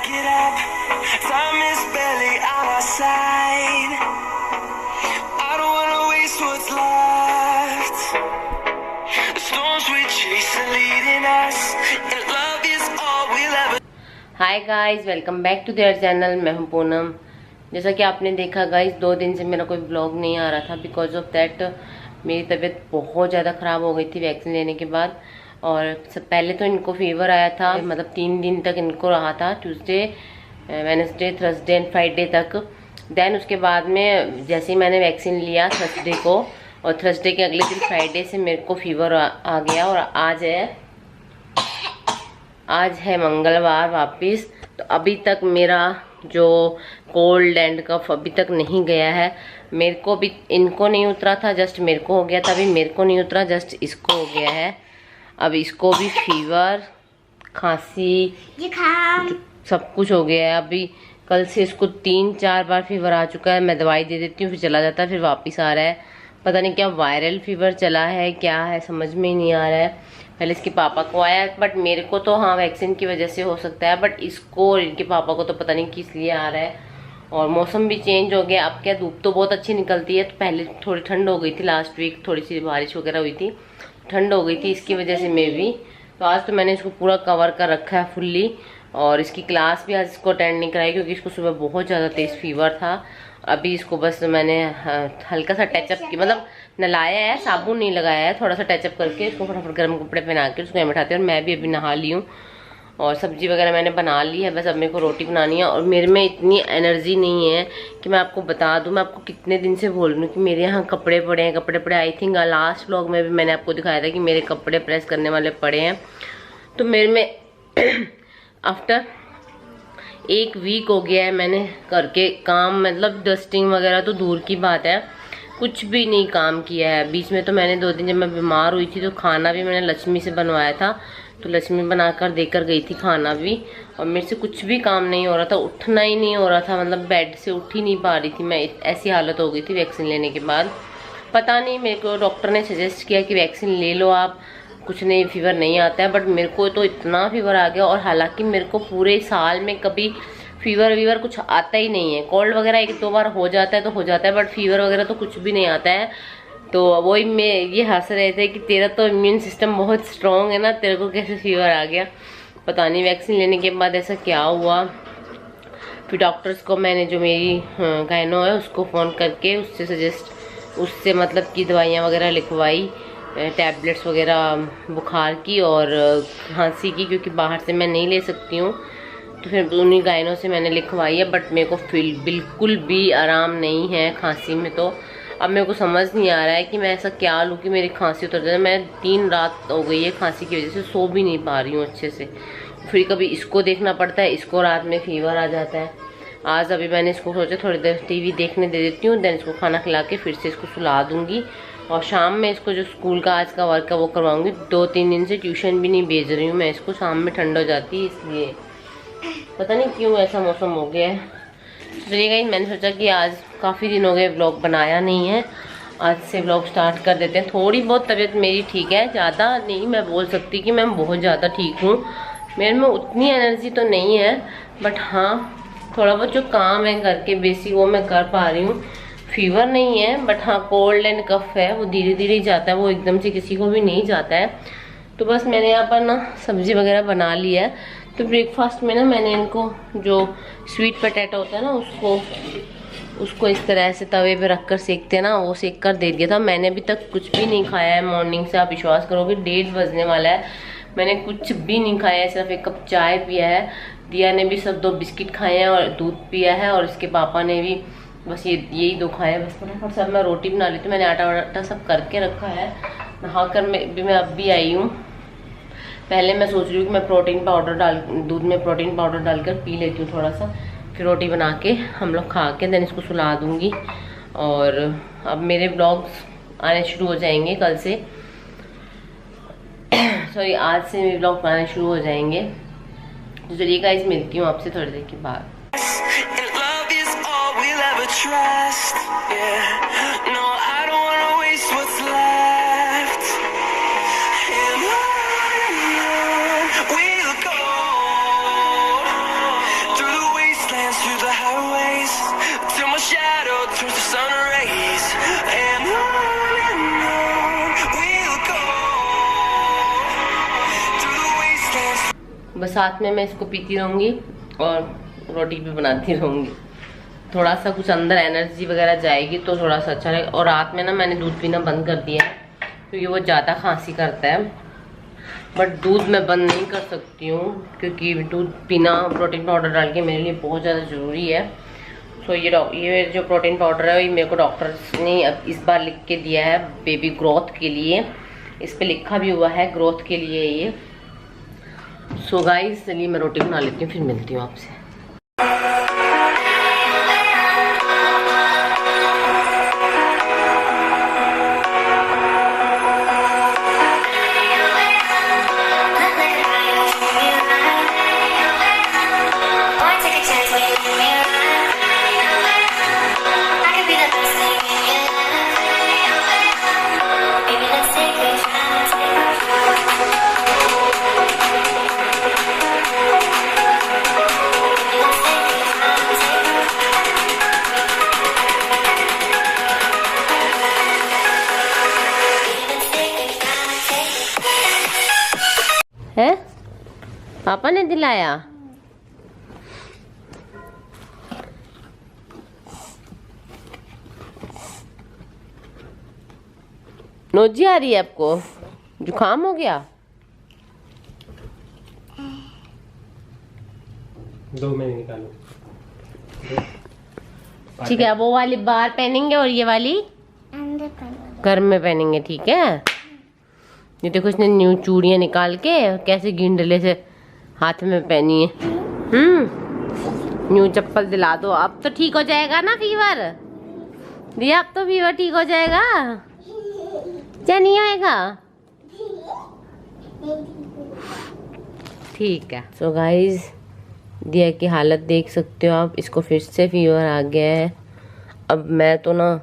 get up. Time is barely on our side. I don't wanna waste what's left. The storms we chase are leading us, and love is all we'll ever. Hi guys, welcome back to their channel. मैं हूं पूनम। जैसा कि आपने देखा guys, 2 दिन से मेरा कोई ब्लॉग नहीं आ रहा था बिकॉज ऑफ दैट मेरी तबीयत बहुत ज़्यादा ख़राब हो गई थी वैक्सीन लेने के बाद। और सब पहले तो इनको फीवर आया था, मतलब 3 दिन तक इनको रहा था, Tuesday, Wednesday, Thursday and Friday तक। देन उसके बाद में जैसे ही मैंने वैक्सीन लिया थर्सडे को, और थर्सडे के अगले दिन फ्राइडे से मेरे को फीवर आ गया। और आज है मंगलवार वापस। तो अभी तक मेरा जो कोल्ड एंड कफ अभी तक नहीं गया है। मेरे को भी, इनको नहीं उतरा था, जस्ट मेरे को हो गया था। अभी मेरे को नहीं उतरा, जस्ट इसको हो गया है। अब इसको भी फीवर, खांसी, सब कुछ हो गया है। अभी कल से इसको 3-4 बार फीवर आ चुका है। मैं दवाई दे देती हूँ, फिर चला जाता है, फिर वापस आ रहा है। पता नहीं क्या वायरल फीवर चला है, क्या है, समझ में ही नहीं आ रहा है। पहले इसके पापा को आया, बट मेरे को तो हाँ वैक्सीन की वजह से हो सकता है, बट इसको और इनके पापा को तो पता नहीं किस लिए आ रहा है। और मौसम भी चेंज हो गया। अब क्या, धूप तो बहुत अच्छी निकलती है। तो पहले थोड़ी ठंड हो गई थी, लास्ट वीक थोड़ी सी बारिश वगैरह हुई थी, ठंड हो गई थी, इसकी वजह से मैं भी। तो आज तो मैंने इसको पूरा कवर कर रखा है फुल्ली। और इसकी क्लास भी आज इसको अटेंड नहीं कराई क्योंकि इसको सुबह बहुत ज़्यादा तेज़ फीवर था। अभी इसको बस मैंने हल्का सा टचअप की, मतलब नलाया है, साबुन नहीं लगाया है, थोड़ा सा टचअप करके इसको फटाफट गर्म कपड़े पहना के उसको बैठाते हैं। और मैं भी अभी नहा ली हूँ और सब्जी वगैरह मैंने बना ली है। बस अब मेरे को रोटी बनानी है। और मेरे में इतनी एनर्जी नहीं है कि मैं आपको बता दूं। मैं आपको कितने दिन से बोल रही हूँ कि मेरे यहाँ कपड़े पड़े हैं, कपड़े पड़े। आई थिंक लास्ट व्लॉग में भी मैंने आपको दिखाया था कि मेरे कपड़े प्रेस करने वाले पड़े हैं। तो मेरे में आफ्टर 1 वीक हो गया है मैंने करके काम, मतलब डस्टिंग वगैरह तो दूर की बात है, कुछ भी नहीं काम किया है। बीच में तो मैंने 2 दिन जब मैं बीमार हुई थी तो खाना भी मैंने लक्ष्मी से बनवाया था, तो लक्ष्मी बनाकर देकर गई थी खाना भी। और मेरे से कुछ भी काम नहीं हो रहा था, उठना ही नहीं हो रहा था, मतलब बेड से उठ ही नहीं पा रही थी मैं। ऐसी हालत हो गई थी वैक्सीन लेने के बाद। पता नहीं, मेरे को डॉक्टर ने सजेस्ट किया कि वैक्सीन ले लो आप, कुछ नहीं, फीवर नहीं आता है। बट मेरे को तो इतना फीवर आ गया। और हालांकि मेरे को पूरे साल में कभी फीवर कुछ आता ही नहीं है। कोल्ड वगैरह 1-2 बार हो जाता है तो हो जाता है, बट फीवर वगैरह तो कुछ भी नहीं आता है। तो वही मैं ये हंस रहे थे कि तेरा तो इम्यून सिस्टम बहुत स्ट्रांग है ना, तेरे को कैसे फीवर आ गया। पता नहीं वैक्सीन लेने के बाद ऐसा क्या हुआ। फिर डॉक्टर्स को मैंने, जो मेरी गायनो है, उसको फ़ोन करके उससे मतलब की दवाइयाँ वगैरह लिखवाई, टैबलेट्स वगैरह बुखार की और खांसी की, क्योंकि बाहर से मैं नहीं ले सकती हूँ। तो फिर उन्हीं गायनों से मैंने लिखवाई है। बट मेरे को बिल्कुल भी आराम नहीं है खांसी में। तो अब मेरे को समझ नहीं आ रहा है कि मैं ऐसा क्या लूँ कि मेरी खांसी उतर जाए। मैं 3 रात हो गई है खांसी की वजह से, सो भी नहीं पा रही हूँ अच्छे से। फिर कभी इसको देखना पड़ता है, इसको रात में फीवर आ जाता है। आज अभी मैंने इसको सोचा थोड़ी देर टीवी देखने दे देती हूँ, देन इसको खाना खिला के फिर से इसको सुला दूँगी। और शाम में इसको जो स्कूल का आज का वर्क है वो करवाऊँगी। 2-3 दिन से ट्यूशन भी नहीं भेज रही हूँ मैं इसको, शाम में ठंड हो जाती है इसलिए। पता नहीं क्यों ऐसा मौसम हो गया है। चलिए गाइस, मैंने सोचा कि आज काफ़ी दिन हो गए व्लॉग बनाया नहीं है, आज से व्लॉग स्टार्ट कर देते हैं। थोड़ी बहुत तबीयत मेरी ठीक है, ज़्यादा नहीं मैं बोल सकती कि मैं बहुत ज़्यादा ठीक हूँ। मेरे में उतनी एनर्जी तो नहीं है, बट हाँ थोड़ा बहुत जो काम है घर के बेसिक वो मैं कर पा रही हूँ। फीवर नहीं है, बट हाँ कोल्ड एंड कफ है, वो धीरे धीरे ही जाता है, वो एकदम से किसी को भी नहीं जाता है। तो बस मैंने यहाँ पर ना सब्जी वगैरह बना ली है। तो ब्रेकफास्ट में ना मैंने इनको जो स्वीट पोटैटो होता है ना, उसको इस तरह से तवे पे रख कर सेकते हैं ना, वो सेक कर दे दिया था। मैंने अभी तक कुछ भी नहीं खाया है मॉर्निंग से, आप विश्वास करोगे 1:30 बजने वाला है, मैंने कुछ भी नहीं खाया है, सिर्फ 1 कप चाय पिया है। दिया ने भी सब 2 बिस्किट खाए हैं और दूध पिया है, और इसके पापा ने भी बस यही 2 खाए हैं। बस फटाफट सब मैं रोटी बना ली थी, मैंने आटा वाटा सब करके रखा है। नहा कर मैं अब भी आई हूँ। पहले मैं सोच रही हूँ कि मैं दूध में प्रोटीन पाउडर डालकर पी लेती हूँ थोड़ा सा, फिर रोटी बना के हम लोग खा के देन इसको सुला दूँगी। और अब मेरे ब्लॉग्स आने शुरू हो जाएंगे कल से, सॉरी आज से मेरे ब्लॉग आने शुरू हो जाएंगे। तो चलिए गाइस, मिलती हूँ आपसे थोड़ी देर के बाद। बस साथ में मैं इसको पीती रहूँगी और रोटी भी बनाती रहूँगी। थोड़ा सा कुछ अंदर एनर्जी वगैरह जाएगी तो थोड़ा सा अच्छा रहेगा। और रात में ना मैंने दूध पीना बंद कर दिया है क्योंकि वो ज़्यादा खांसी करता है। बट दूध मैं बंद नहीं कर सकती हूँ क्योंकि दूध पीना प्रोटीन पाउडर डाल के मेरे लिए बहुत ज़्यादा ज़रूरी है। सो ये जो प्रोटीन पाउडर है ये मेरे को डॉक्टर ने इस बार लिख के दिया है बेबी ग्रोथ के लिए। इस पे लिखा भी हुआ है ग्रोथ के लिए ये। सो गाइस चलिए मैं रोटी बना लेती हूँ, फिर मिलती हूँ आपसे। है पापा ने दिलाया। नोजी आ रही है आपको? जुकाम हो गया? 2 महीने निकालो। ठीक है, वो वाली बाहर पहनेंगे और ये वाली घर में पहनेंगे, ठीक है। ये देखो इसने न्यू चूड़ियां निकाल के कैसे गिंडले से हाथ में पहनी है। न्यू चप्पल दिला दो, अब तो ठीक हो जाएगा ना फीवर दिया? अब तो फीवर ठीक हो जाएगा? क्या नहीं होएगा? ठीक है। सो गाइस दिया की हालत देख सकते हो आप, इसको फिर से फीवर आ गया है। अब मैं तो ना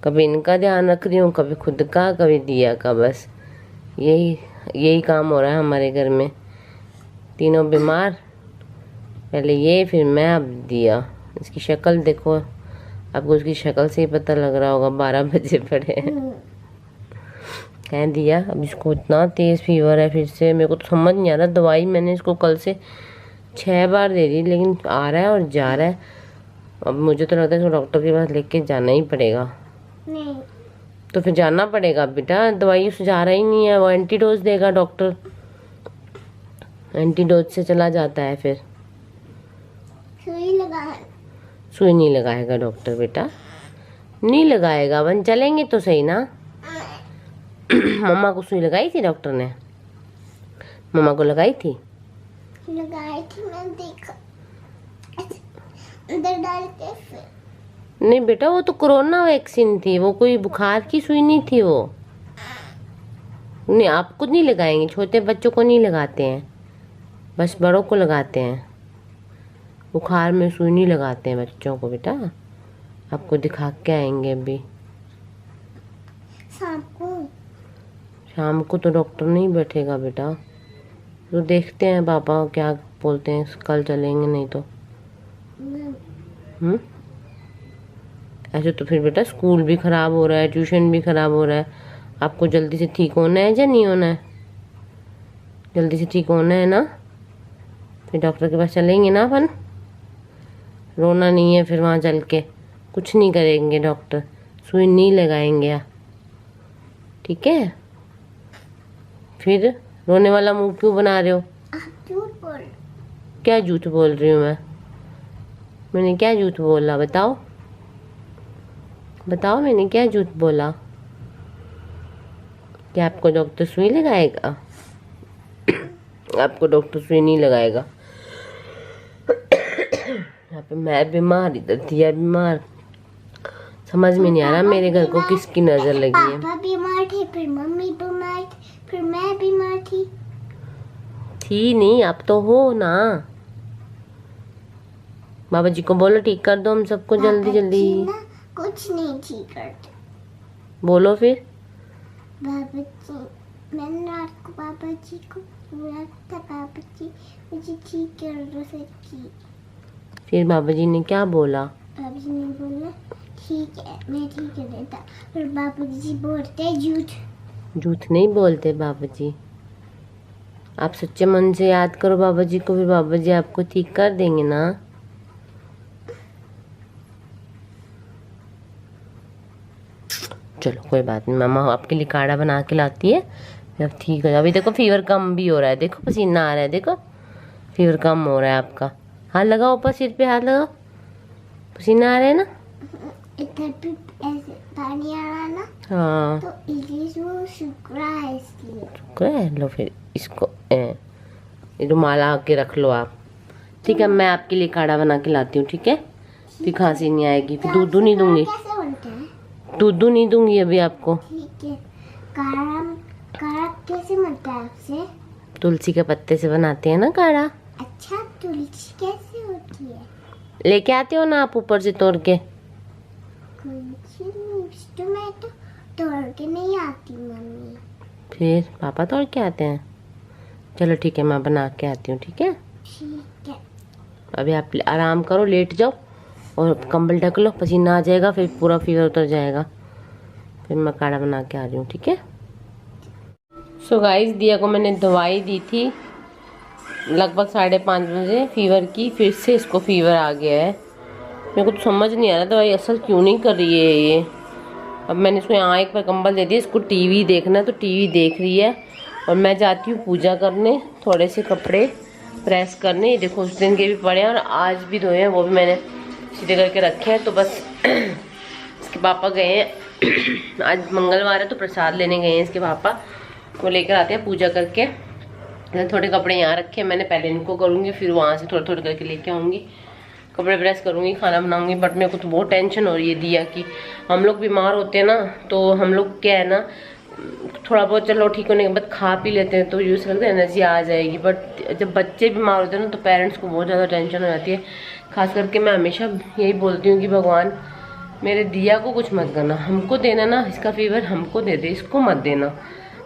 कभी इनका ध्यान रख रही हूँ, कभी खुद का, कभी दिया का, बस यही काम हो रहा है हमारे घर में। तीनों बीमार, पहले ये फिर मैं अब दिया। इसकी शक्ल देखो, आपको उसकी शक्ल से ही पता लग रहा होगा 12 बजे पड़े कह दिया। अब इसको इतना तेज़ फीवर है फिर से, मेरे को तो समझ नहीं आ रहा। दवाई मैंने इसको कल से 6 बार दे दी लेकिन आ रहा है और जा रहा है। अब मुझे तो लगता है इसको डॉक्टर के पास लेके जाना ही पड़ेगा। नहीं तो फिर जाना पड़ेगा बेटा, दवाई उससे जा रहा ही नहीं है। वो एंटीडोज देगा डॉक्टर, एंटीडोज से चला जाता है फिर। सुई नहीं लगाएगा डॉक्टर बेटा, नहीं लगाएगा। वन चलेंगे तो सही ना। मम्मा को सुई लगाई थी डॉक्टर ने? मम्मा को लगाई थी? लगाई थी, मैंने देखा अंदर डाल के। फिर नहीं बेटा, वो तो कोरोना वैक्सीन थी, वो कोई बुखार की सुई नहीं थी वो। नहीं, आपको नहीं लगाएंगे, छोटे बच्चों को नहीं लगाते हैं, बस बड़ों को लगाते हैं। बुखार में सुई नहीं लगाते हैं बच्चों को बेटा। आपको दिखा के आएंगे अभी शाम को तो डॉक्टर नहीं बैठेगा बेटा। तो देखते हैं पापा क्या बोलते हैं, कल चलेंगे नहीं तो। ऐसे तो फिर बेटा स्कूल भी ख़राब हो रहा है, ट्यूशन भी ख़राब हो रहा है। आपको जल्दी से ठीक होना है या नहीं होना है? जल्दी से ठीक होना है ना, फिर डॉक्टर के पास चलेंगे ना अपन। रोना नहीं है फिर वहाँ चल के, कुछ नहीं करेंगे डॉक्टर, सुई नहीं लगाएंगे, ठीक है। फिर रोने वाला मुंह क्यों बना रहे हो? क्या झूठ बोल रही हूँ मैंने क्या झूठ बोला? बताओ बताओ, मैंने क्या झूठ बोला? क्या आपको डॉक्टर सुई लगाएगा? आपको डॉक्टर सुई नहीं लगाएगा। यहाँ पे मैं बीमार, इधर दिया बीमार, समझ में नहीं आ रहा मेरे घर को किसकी नजर लगी है। पापा बीमार थे, फिर मम्मी बीमार थी, फिर मैं बीमार थी नहीं, अब तो हो ना। बाबा जी को बोलो ठीक कर दो हम सबको जल्दी जल्दी। कुछ नहीं ठीक करते। बोलो फिर। बाबा जी, मैंने रात को बाबा जी को बोला था, बाबा जी मुझे ठीक कर दो सच्ची। फिर बाबा जी ने क्या बोला? बाबा जी ने बोला ठीक है मैं ठीक कर देता। फिर बाबा जी बोलते झूठ। झूठ नहीं बोलते बाबा जी, आप सच्चे मन से याद करो बाबा जी को, फिर बाबा जी आपको ठीक कर देंगे ना। चलो कोई बात नहीं, मामा आपके लिए काढ़ा बना के लाती है, अब ठीक हो जाए। अभी देखो फीवर कम भी हो रहा है, देखो पसीना आ रहा है, देखो फीवर कम हो रहा है आपका। हाथ लगाओ ऊपर, सिर पे हाथ लगाओ, पसीना आ रहा है ना। इधर भी ऐसे पानी आ रहा है ना, हाँ तो इसलिए वो सूख रहा है, इसलिए शुक्र है। लो फिर इसको रुमाल आके रख लो आप, ठीक है। मैं आपके लिए काढ़ा बना के लाती हूँ, ठीक है। फिर खांसी नहीं आएगी, फिर दूध नहीं दूंगी, कैसे बनता है? दूध नहीं दूंगी अभी आपको। ठीक है। काढ़ा काढ़ा कैसे बनता है आपसे? तुलसी के पत्ते से बनाते हैं ना काढ़ा। अच्छा, तुलसी कैसे होती है? लेके आते हो ना आप ऊपर से तोड़ के। तो मैं तो तोड़ के नहीं आती मम्मी। फिर पापा तोड़ के आते हैं। चलो ठीक है, मैं बना के आती हूँ, ठीक है। ठीक है। अभी आप आराम करो, लेट जाओ और कंबल ढक लो, पसीना आ जाएगा फिर पूरा फीवर उतर जाएगा। फिर मैं काढ़ा बना के आ रही हूँ, ठीक है। सो गाइस, दिया को मैंने दवाई दी थी लगभग 5:30 बजे फीवर की, फिर से इसको फीवर आ गया है। मेरे को तो समझ नहीं आ रहा दवाई असर क्यों नहीं कर रही है ये। अब मैंने इसको यहाँ एक पर कंबल दे दिया, इसको टीवी देखना है तो टीवी देख रही है, और मैं जाती हूँ पूजा करने, थोड़े से कपड़े प्रेस करने। ये देखो उस दिन के भी पड़े हैं और आज भी धोए हैं, वो भी मैंने सीधे करके रखे हैं। तो बस इसके पापा गए हैं आज मंगलवार है तो प्रसाद लेने गए हैं इसके पापा, वो लेकर आते हैं पूजा करके। थोड़े कपड़े यहाँ रखे हैं मैंने, पहले इनको करूँगी फिर वहाँ से थोड़े थोड़े करके लेके आऊँगी, कपड़े प्रेस करूँगी, खाना बनाऊँगी। बट मेरे को तो बहुत टेंशन हो रही है दिया कि हम लोग बीमार होते हैं ना, तो हम लोग क्या है ना, थोड़ा बहुत चलो ठीक होने के बाद खा पी लेते हैं तो यूज़ लगता है एनर्जी आ जाएगी। बट जब बच्चे बीमार होते हैं ना तो पेरेंट्स को बहुत ज़्यादा टेंशन हो जाती है। खास करके मैं हमेशा यही बोलती हूँ कि भगवान मेरे दिया को कुछ मत करना, हमको देना ना, इसका फीवर हमको दे दे, इसको मत देना।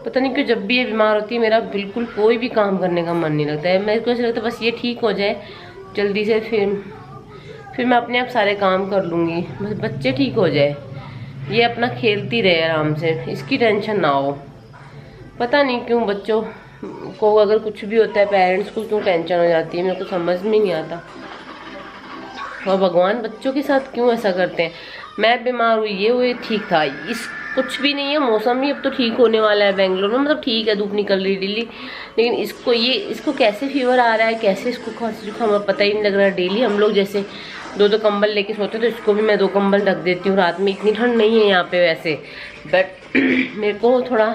पता नहीं क्यों जब भी ये बीमार होती है मेरा बिल्कुल कोई भी काम करने का मन नहीं लगता है। मेरे को ऐसा लगता है बस ये ठीक हो जाए जल्दी से, फिर मैं अपने आप सारे काम कर लूँगी, बस बच्चे ठीक हो जाए, ये अपना खेलती रहे आराम से, इसकी टेंशन ना हो। पता नहीं क्यों बच्चों को अगर कुछ भी होता है पेरेंट्स को क्यों टेंशन हो जाती है, मेरे को समझ में नहीं आता। और भगवान बच्चों के साथ क्यों ऐसा करते हैं। मैं बीमार हुई ये वो ठीक था, इस कुछ भी नहीं है, मौसम भी अब तो ठीक होने वाला है बेंगलोर में, मतलब ठीक है, धूप निकल रही डेली, लेकिन इसको कैसे फीवर आ रहा है, कैसे इसको खांसी जुकाम पता ही नहीं लग रहा है। डेली हम लोग जैसे 2-2 कंबल लेके सोते तो इसको भी मैं 2 कंबल ढक देती हूँ रात में, इतनी ठंड नहीं है यहाँ पे वैसे। बट मेरे को थोड़ा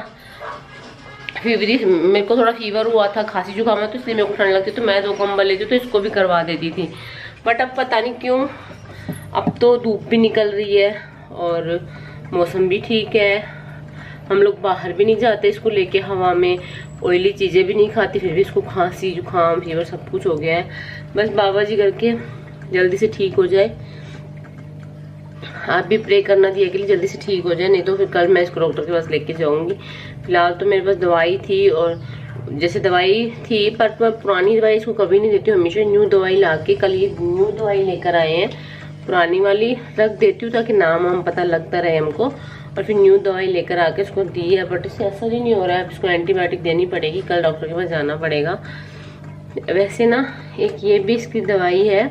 फीवर हुआ था, खांसी जुकाम है, तो इसलिए मेरे को ठंड लगती तो मैं 2 कंबल लेती तो इसको भी करवा देती थी। बट अब पता नहीं क्यों, अब तो धूप भी निकल रही है और मौसम भी ठीक है, हम लोग बाहर भी नहीं जाते इसको लेके हवा में, ऑयली चीज़ें भी नहीं खाती, फिर भी इसको खांसी जुकाम फीवर सब कुछ हो गया है। बस बाबा जी करके जल्दी से ठीक हो जाए, आप भी प्रे करना दिया के लिए जल्दी से ठीक हो जाए, नहीं तो फिर कल मैं इसको डॉक्टर के पास लेके जाऊंगी। फिलहाल तो मेरे पास दवाई थी, और जैसे दवाई थी पर मैं पुरानी दवाई इसको कभी नहीं देती हूँ, हमेशा न्यू दवाई ला के, कल ये न्यू दवाई लेकर आए हैं, पुरानी वाली रख देती हूँ ताकि नाम हम पता लगता रहे हमको, और फिर न्यू दवाई लेकर आके इसको दी है। बट इससे असर ही नहीं हो रहा है, अब इसको एंटीबायोटिक देनी पड़ेगी, कल डॉक्टर के पास जाना पड़ेगा। वैसे ना एक ये भी इसकी दवाई है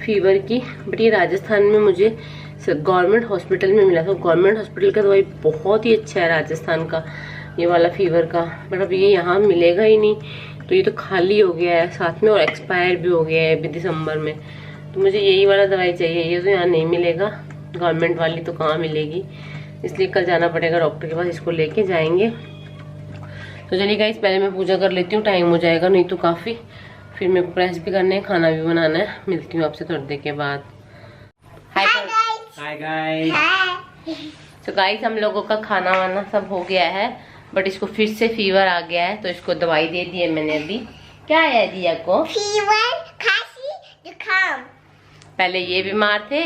फीवर की, बट ये राजस्थान में मुझे गवर्नमेंट हॉस्पिटल में मिला था। गवर्नमेंट हॉस्पिटल का दवाई बहुत ही अच्छा है राजस्थान का, ये वाला फीवर का, बट अब ये यहाँ मिलेगा ही नहीं, तो ये तो खाली हो गया है साथ में, और एक्सपायर भी हो गया है अभी दिसंबर में। तो मुझे यही वाला दवाई चाहिए, ये तो यहाँ नहीं मिलेगा, गवर्नमेंट वाली तो कहाँ मिलेगी, इसलिए कल जाना पड़ेगा डॉक्टर के पास, इसको लेके जाएंगे। तो चलिए गाइस, पहले मैं पूजा कर लेती हूँ, टाइम हो जाएगा नहीं तो काफ़ी, फिर मेरे को प्रेस भी करना है, खाना भी बनाना है। मिलती हूँ आपसे थोड़ी देर के बाद। Hi guys. तो गाइस, हम लोगों का खाना वाना सब हो गया है, बट इसको फिर से फीवर आ गया है, तो इसको दवाई दे दी है मैंने अभी। क्या है दिया को? फीवर, खांसी, जुकाम। पहले ये बीमार थे,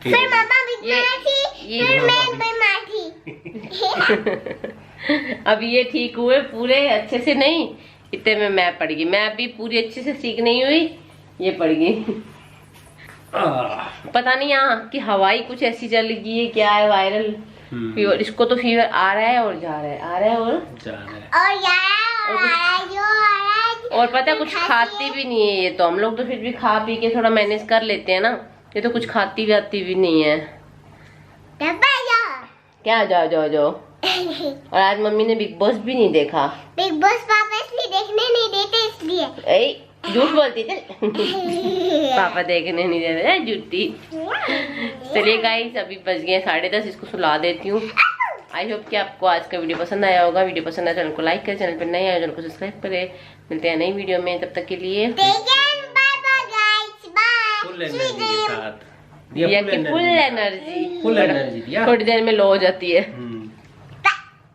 फिर मम्मा बीमार थी, फिर मैं बीमार थी। अब ये ठीक हुए पूरे अच्छे से नहीं, इतने में मैं पड़ गई, मैं अभी पूरी अच्छे से ठीक नहीं हुई, ये पड़ गई। पता नहीं यहाँ की हवाई कुछ ऐसी चल गई है, क्या है वायरल फीवर, इसको तो फीवर आ रहा है और जा रहा है, आ रहा है और जा रहा है, और और पता है कुछ खाती भी नहीं है ये तो। हम लोग तो फिर भी खा पी के थोड़ा मैनेज कर लेते हैं ना, ये तो कुछ खाती जाती भी नहीं है। क्या जाओ जाओ जाओ। और आज मम्मी ने बिग बॉस भी नहीं देखा। बिग बॉस पापा इसलिए देखने नहीं देते इसलिए। झूठ बोलती थी पापा देखने नहीं देते, झूठी। चलिए गाइस अभी बज गए 10:30, इसको सुला देती हूँ। आई होप कि आपको आज का वीडियो पसंद आया होगा। वीडियो पसंद आया चैनल को लाइक करें, चैनल पर नए आए चैनल को सब्सक्राइब करें। मिलते हैं नई वीडियो में, तब तक के लिए फुल एनर्जी के साथ फुल एनर्जी थोड़ी देर में लो हो जाती है।